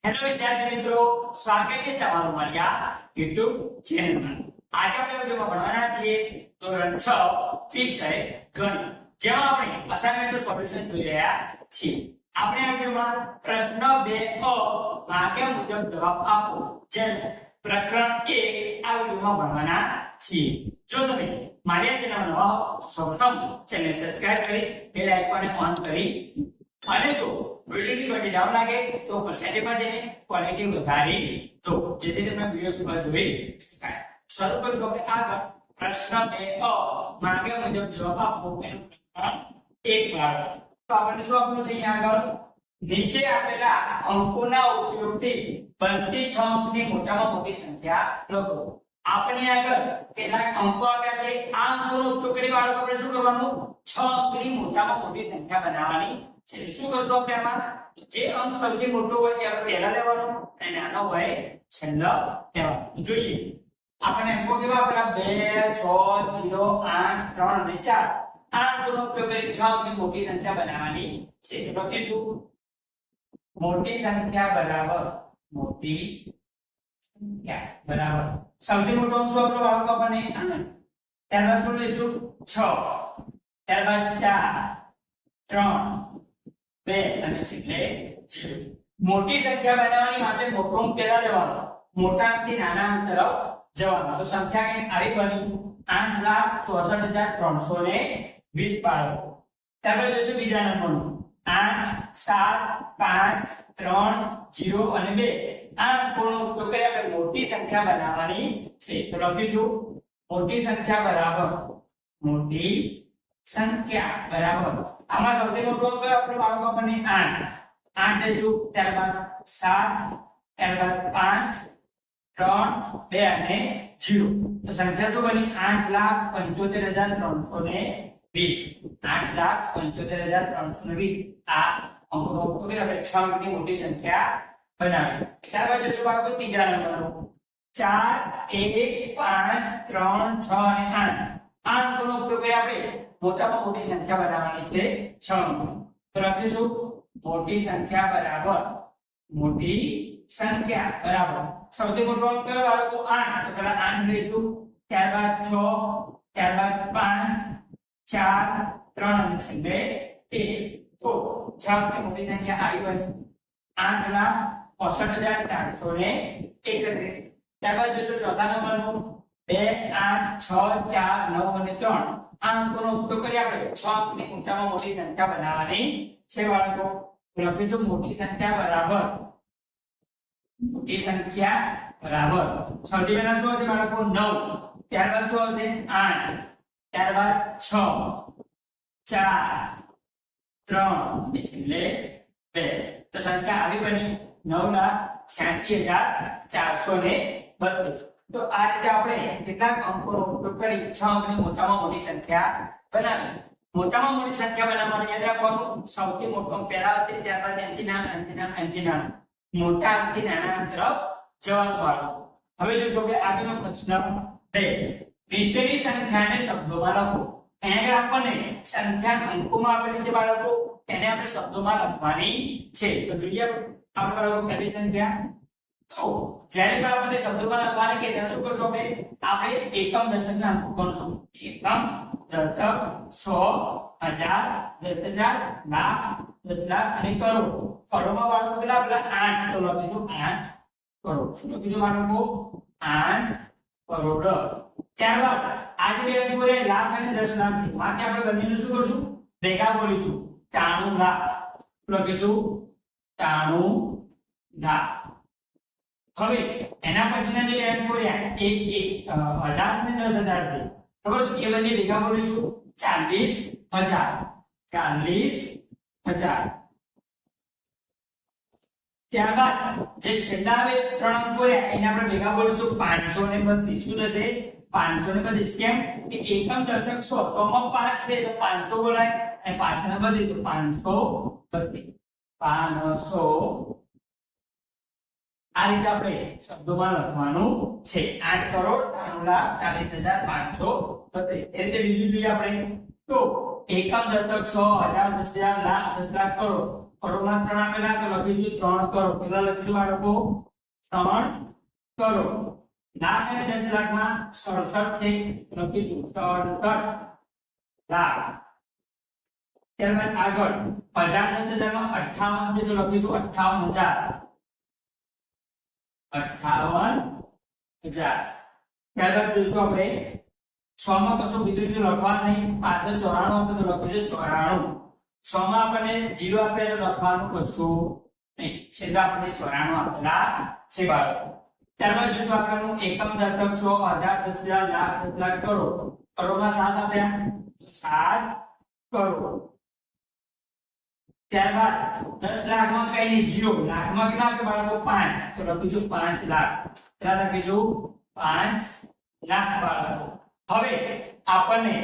Hello વિદ્યાર્થી મિત્રો, સ્વાગત છે તમારું મારી આ YouTube ચેનલમાં। આજે આપણે વિડિયોમાં ભણવાના છીએ ધોરણ 6 વિષય ગણિત, જેમાં આપણે અસાઇનમેન્ટનું સોલ્યુશન જોઈ રહ્યા છીએ। આપણે આ વિડિયોમાં પ્રશ્ન 2 માગ્યા મુજબ જવાબ આપો જેમ પ્રકરણ 1 આ વિડિયોમાં ભણવાના છીએ। જો તમે મારી આ ચેનલમાં નવા હો સૌપ્રથમ ચેનલ સબસ્ક્રાઇબ કરી બેલ આઇકોનને ઓન કરી અને જો વિડિયોની ક્વોલિટી ડાઉન લાગે તો સેટિંગમાં જઈને ક્વોલિટી વધારી દો જેથી તમને વિડિયો સુપર જોઈ શકાય। શરૂ કરીશું આપણે આગળ પ્રશ્ન 2 માગ્યા મુજબ જવાબ આપો એનું પ્રકરણ 1 વાળો। તો આપણે શું આપવાનું છે અહીંયા આગળ નીચે આપેલા અંકોના ઉપયોગથી બનતી 6 અંકની મોટામાં મોટી સંખ્યા લખો। આપણે આગળ કેટલાક અંકો આપ્યા છે, આ અંકોનો ઉપયોગ કરી બાળકો આપણે શું કરવાનું 6 અંકની મોટામાં મોટી સંખ્યા બનાવવાની છે। શું કરશું આપણે આમાં જે અંક સૌથી મોટો હોય તે આપણે પહેલા લેવાનો અને નાનો હોય છેલ્લો લેવાનો। જોઈએ આપણે અંકો કેવા આપેલા 2 6 0 8 3 અને 4 આ અંકોનો ઉપયોગ કરી 6 અંકની મોટી સંખ્યા બનાવવાની છે। તો લખીશું મોટી સંખ્યા બરાબર મોટી સંખ્યા બરાબર સૌથી મોટો અંક શું આપણો બાળકો આપણને આનંદ, ત્યારબાદ શું લઈશું 6, ત્યારબાદ 4 3 2 અને છેલ્લે 0। મોટી સંખ્યા બનાવવાની માટે મોટો અંક પહેલા લેવાનો, મોટા અંકથી નાના અંક તરફ જવાનો। તો સંખ્યા કઈ આવી બની 8,64,320 બાળકો। ત્યારબાદ જોઈશું બીજા નંબરનું 8 7 5 3 0 અને 2 આ અંકોનો ઉપયોગ કરી આપણે મોટી સંખ્યા બનાવવાની છે। તો લખીશું મોટી સંખ્યા બરાબર મોટી સંખ્યા બરાબર આમાં સૌથી મોટો અંક આપણે બાળકો આપણને 8 લઈશું, ત્યારબાદ 7 ત્યારબાદ 5 3 2 અને 0। તો સંખ્યા તો બની 8,75,320 8,75,320 આ અંકોનો ઉપયોગ કરી આપણે 6 અંકની મોટી સંખ્યા બનાવી। ત્યારબાદ જોઈશું બાળકો ત્રીજા નંબરનો 4 1 5 3 6 અને 8 આ અંકોનો ઉપયોગ કરી આપણે મોટામાં મોટી સંખ્યા બનાવવાની છે 6 અંકો। તો લખીશું મોટી સંખ્યા બરાબર મોટી સંખ્યા બરાબર સૌથી મોટો અંક કયો બાળકો 8 તો પહેલા 8 લઈશું, ત્યારબાદ 6 ત્યારબાદ 5 4 3 અને છેલ્લે 1। તો 6 અંકની મોટી સંખ્યા આવી બની 8,65,431। ત્યારબાદ જોઈશું ચોથા નંબરનું 2 8 6 4 9 અને 3 આ અંકોનો ઉપયોગ કરી આપણે 6 અંકની મોટામાં મોટી સંખ્યા બનાવવાની છે બાળકો। લખીશું મોટી સંખ્યા બરાબર મોટી સંખ્યા બરાબર સૌથી પહેલા શું આવશે બાળકો 9, ત્યારબાદ શું આવશે 8 ત્યારબાદ 6 4 3 અને છેલ્લે 2। તો સંખ્યા આવી બની 9,86,432। તો આ રીતે આપણે કેટલાક અંકોનો ઉપયોગ કરી 6 અંકની મોટામાં મોટી સંખ્યા બનાવી। મોટામાં મોટી સંખ્યા બનાવવા માટે યાદ રાખવાનું સૌથી મોટો અંક પહેલા આવશે, ત્યારબાદ એનાથી નાના એનાથી નાના એનાથી નાના મોટા અંકથી નાના અંક તરફ જવાનું બાળકો। હવે જો આપણે આગળનો પ્રશ્ન 2 નીચેની સંખ્યાને શબ્દોમાં લખો। અહીંયા આપણને સંખ્યા અંકોમાં આપેલી છે બાળકો, એને આપણે શબ્દોમાં લખવાની છે। તો જોઈએ આપણે બાળકો પહેલી સંખ્યા તો જ્યારે પણ આપણને શબ્દોમાં લખવાની કે ત્યારે શું કરશું આપણે એકમ દશકના અંકો ગણશું। એકમ દશક 100 1000 10,000 લાખ 10 લાખ અને કરોડ। કરોડમાં બાળકો કેટલા આપેલા 8 તો લખીશું 8 કરોડ। શું લખીશું બાળકો 8 કરોડ। ત્યારબાદ આજે બે અંકો રે લાખ અને 10 લાખ માટે આપણે બંનેનું શું કરશું ભેગા કરીશું 93 લાખ લખીશું 93 લાખ। હવે એના પછીના જે અંકો રહ્યા એ 1000 અને 10,000 છે બરાબર, તો એ બંને ભેગા કરીશું 40,000 40,000। ત્યારબાદ જે છેલ્લા હવે 3 અંકો રહ્યા એને આપણે ભેગા કરીશું 532। શું થશે 532? કેમ કે એકમ દશક 100 માં 5 છે તો 500 બોલાય અને 5 ને બદલી તો 532 500। આ રીતે આપણે શબ્દોમાં લખવાનું છે 8 કરોડ 93,40,532। એ રીતે બીજું જોઈએ આપણે તો એકમ દશક 100 1000 10,000 લાખ 10 લાખ કરોડ કરોડમાં 3 આપેલા તો લખીશું 3 કરોડ કેટલા લખીશું બાળકો 3 કરોડ લાખ અને 10 લાખમાં 67 છે લખીશું 67 લાખ ત્યારબાદ આગળ 10,000 માં 58 છે તો લખીશું 58,000 ત્યારબાદ જોઈશું આપણે 100 માં કશું કીધું નથી લખવાનું નહીં પાછળ 94 આપે તો લખીશું 94 100 માં આપણને 0 આપે તો લખવાનું કશું નહીં છેલ્લે આપણે 94 આપેલા છે બાળકો ત્યારબાદ જોઈશું આગળનું એકમ દશક 100 10,000 લાખ 10 લાખ કરોડ કરોડમાં 7 આપ્યા 7 કરોડ ત્યારબાદ 10 લાખમાં કઈ નહીં 0 લાખમાં કેટલા આપે બાળકો 5 તો લખીશું 5 લાખ કેટલા લખીશું 5 લાખ બાળકો હવે આપણને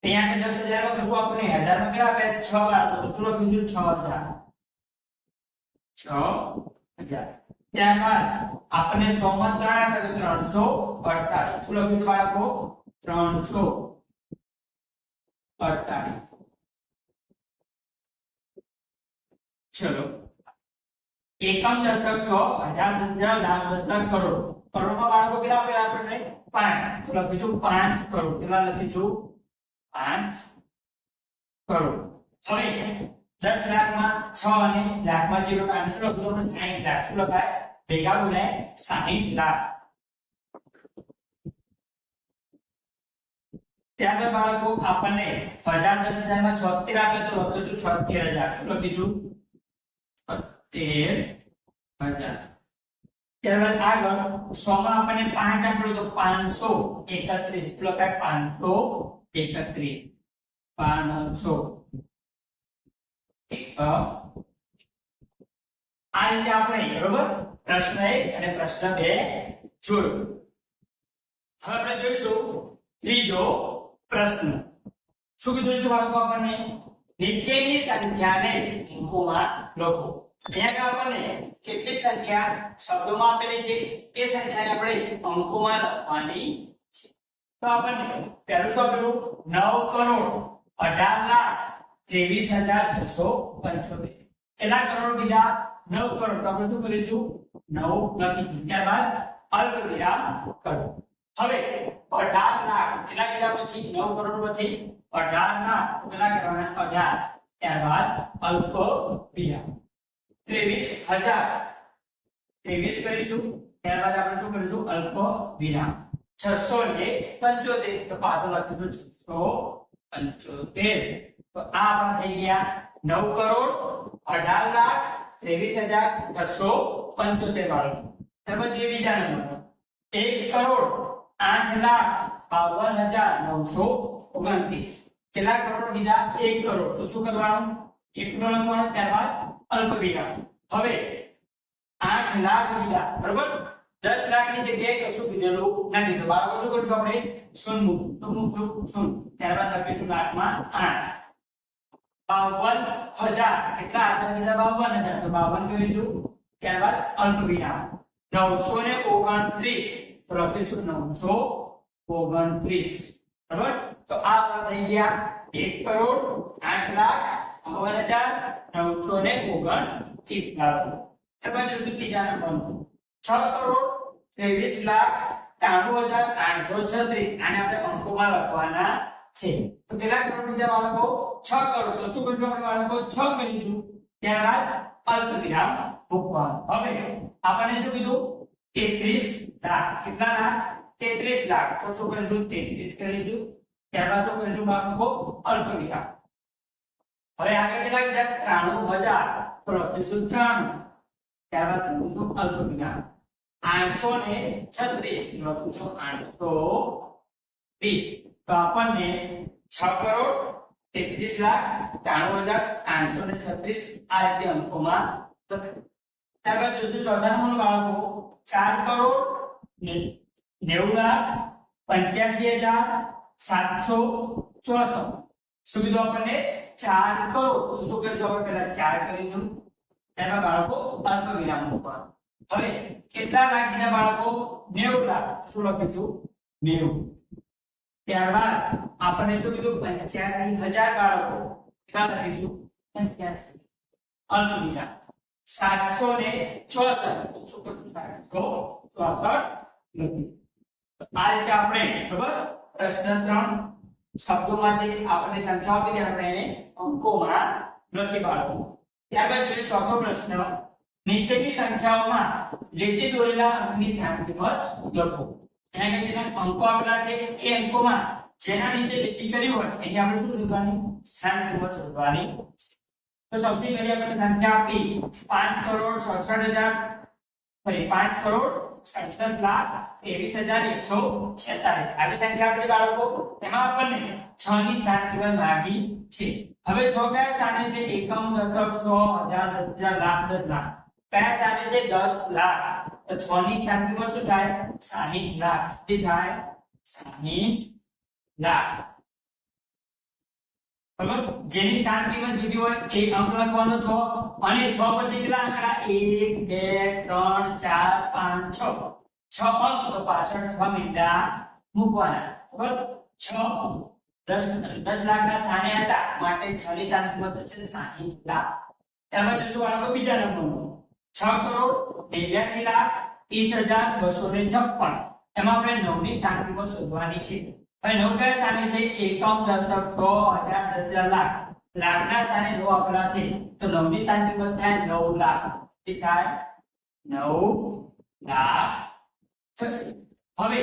ત્યાં 10,000 માં કશું આપણને 1000 માં કેટલા આપ્યા 6 બાળકો તો લખીશું 6000 ત્યારબાદ આપણને 100 માં 3 આપ્યા તો 348 શું લખ્યું બાળકો 348 चलो एकम दशक 1,000 10,000 लाख 10 लाख करोड़ करोड़માં બાળકો કેટલા આપેલા આપણને 5 તો લખીશું 5 કરોડ કેટલા લખીશું 5 કરોડ હવે 10 લાખમાં 6 અને લાખમાં 0 કાઢીશું લખીશું આપણે 60 લાખ શું લખાય ભેગા બોલાય 60 લાખ ત્યારબાદ બાળકો આપણને 10,000 માં 76 આપે તો લખીશું 76,000 શું લખીશું 13,000 ત્યારબાદ આગળ 100 માં આપણને 5 આપ્યું તો 531 લખાય 531 આ રીતે આપણે બરોબર પ્રશ્ન 1 અને પ્રશ્ન 2 જોયું હવે આપણે જોઈશું ત્રીજો પ્રશ્ન શું કીધું છે બાળકો આપણને નીચેની સંખ્યાને અંકોમાં લખો ત્યાં આપણને કેટલીક સંખ્યા શબ્દોમાં આપેલી છે એ સંખ્યાને આપણે અંકોમાં લખવાની છે તો આપણને પહેલું શું આપેલું 9 કરોડ 18 લાખ 23,675 કેટલા કરોડ કીધા 9 કરોડ તો આપણે શું કરીશું 9 લખી ત્યારબાદ અલ્પ વિરામ કરો હવે 18 લાખ કેટલા કીધા પછી 9 કરોડ પછી 18 લાખ કેટલા કરવાના 18 ત્યારબાદ અલ્પ વિરામ 23,000 કરીશું ત્યારબાદ આપણે શું કરીશું અલ્પ વિરામ 675 તો પાછળ લખીશું 675 તો આ આપણા થઈ ગયા 9 કરોડ 18 લાખ 23,675 વાળો ત્યારબાદ જે બીજા નંબર 1 કરોડ 8,52,929 કેટલા કરોડ કીધા 1 કરોડ તો શું કરવાનું 1 નો લખવાનું ત્યારબાદ અલ્પ વિરામ હવે 8 લાખ કીધા બરોબર 10 લાખ ની જગ્યાએ કશું કીધેલું નથી તો બાળકો શું કર્યું આપણે શૂન્ય તો મૂકશું શૂન્ય ત્યારબાદ લખીશું લાખમાં 8 52,000 કેટલા હતા કીધા 52,000 તો 52 કરીશું ત્યારબાદ અલ્પ વિરામ 929 તો લખીશું 929 બરાબર તો આ આપણા થઈ ગયા 1 કરોડ 8 લાખ 52,929 બાળકો ત્યારબાદ ત્રીજા નંબર 6 કરોડ 23 લાખ 93,836 આને આપણે અંકોમાં લખવાના છે તો કેટલા કરોડ બીજા બાળકો 6 કરોડ તો શું કરીશું આપણે બાળકો 6 કરીશું ત્યારબાદ અલ્પ વિરામ મૂકવાનું હવે આપણને શું કીધું 33 લાખ કેટલા લાખ 33 લાખ તો શું કરીશું 33 કરીશું ત્યારબાદ શું કરીશું બાળકો અલ્પ વિરામ હવે આગળ કેટલા કીધા 93,000 તો લખીશું 93 ત્યારબાદ લખીશું અલ્પ વિરામ 836 લખીશું 820 તો આપણને 6 કરોડ 33 લાખ 93,836 આ રીતે અંકોમાં લખાય ત્યારબાદ જોઈશું ચોથા નંબરનું બાળકો 4 કરોડ 90,85,764 શું કીધું આપણને 4 કરોડ તો શું કરીશું આપણે પહેલા 4 કરીશું ત્યારબાદ બાળકો અલ્પ વિરામ મૂકવાનું હવે કેટલા લાખ કીધા બાળકો 90 લાખ શું લખીશું 90 ત્યારબાદ આપણને શું કીધું 85,000 બાળકો કેટલા લખીશું 85 અલ્પવિરામ 764 લખી. આ રીતે આપણે ખબર પ્રશ્ન 3 શબ્દોમાંથી આપણને સંખ્યાઓ આપી આપણે એને અંકોમાં લખી પાડવું. ત્યારબાદ જોઈએ ચોથો પ્રશ્ન નીચેની સંખ્યાઓમાં લીટી દોરેલા અંકની સ્થાન કિંમત લખો. અહીંયા કે જેના અંકો આપેલા છે એ અંકોમાં જેના નીચે લીટી કરી હોય એની આપણે શું શોધવાની સ્થાન કિંમત શોધવાની. તો સૌથી પહેલી આપણે સંખ્યા આપી 5,67,000 ફરી 5,67,23,146 આવી સંખ્યા આપણી બાળકો. એમાં આપણને 6 ની સ્થાન કિંમત માંગી છે. હવે જો કયા સ્થાને છે એકમ દશક 100 1000 લાખ 10 લાખ કયા સ્થાને છે 10 લાખ તો 6 ની સ્થાન કિંમત શું થાય 60 લાખ. તે થાય 60 લાખ. બરાબર જેની સ્થાન કિંમત દીધી હોય એ અંક લખવાનો 6 અને 6 પછી કેટલા આંકડા 1 2 3 4 5 6 અંક તો પાછળ 6 મીંડા મૂકવાના. બરાબર 6 10 લાખના સ્થાને હતા માટે 6 ની સ્થાન કિંમત છે 60 લાખ. ત્યારબાદ જોશું બાળકો બીજા નંબરનો 6,82,30,256 એમાં આપણે 9 ની સ્થાન કિંમત શોધવાની છે. હવે 9 કયા સ્થાને છે એકમ દશક 100 1000 લાખ લાખના સ્થાને 9 આપેલા છે તો 9 ની સ્થાન કિંમત થાય 9 લાખ. તે થાય 9 લાખ થશે. હવે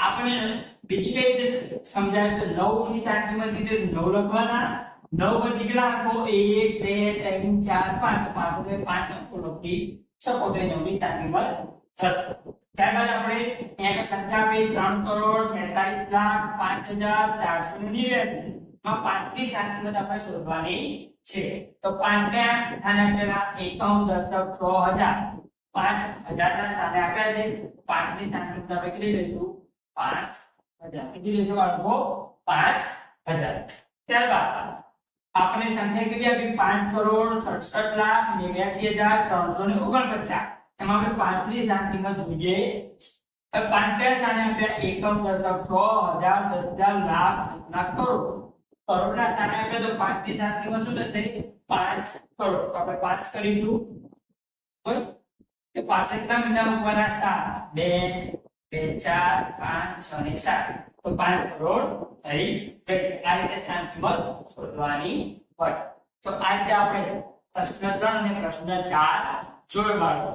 આપણે બીજી કઈ રીતે સમજાય તો 9 ની સ્થાન કિંમત કીધું 9 લખવાના 9 પછી કેટલા અંકો 1 2 3 4 5 5 અંકો લખી શકો તો 9 ની સ્થાન કિંમત થશે. ત્યારબાદ આપણે અહીંયા સંખ્યા આપી 3,43,05,499 માં 5 ની સ્થાન કિંમત આપણે શોધવાની છે. તો 5 ક્યાં સ્થાને આપેલા એકમ દશક 100,000 5000 ના સ્થાને આપ્યા છે 5 ની સ્થાન કિંમત આપણે કેટલી લઈશું 5000. કેટલી લઈશું બાળકો 5000. ત્યારબાદ આપણે સંખ્યા કેટલી આપી 5,67,89,349 એમાં આપણે 5 ની સ્થાન કિંમત જોઈએ. 5 કયા સ્થાને આપ્યા એકમ દશક 100,000 10,000 લાખ લાખ કરોડ કરોડના સ્થાને આપ્યા તો 5 ની સ્થાન કિંમત શું થશે 5 કરોડ. તો આપણે 5 કરીશું બરાબર કે 5 કેટલા મહિના મૂકવાના 7 2 2 4 5 6 ને 7 તો 5 કરોડ થઈ ગઈ. આ રીતે સ્થાન કિંમત શોધવાની હોય. તો આ રીતે આપણે પ્રશ્ન 3 અને પ્રશ્ન 4 જોયો બાળકો.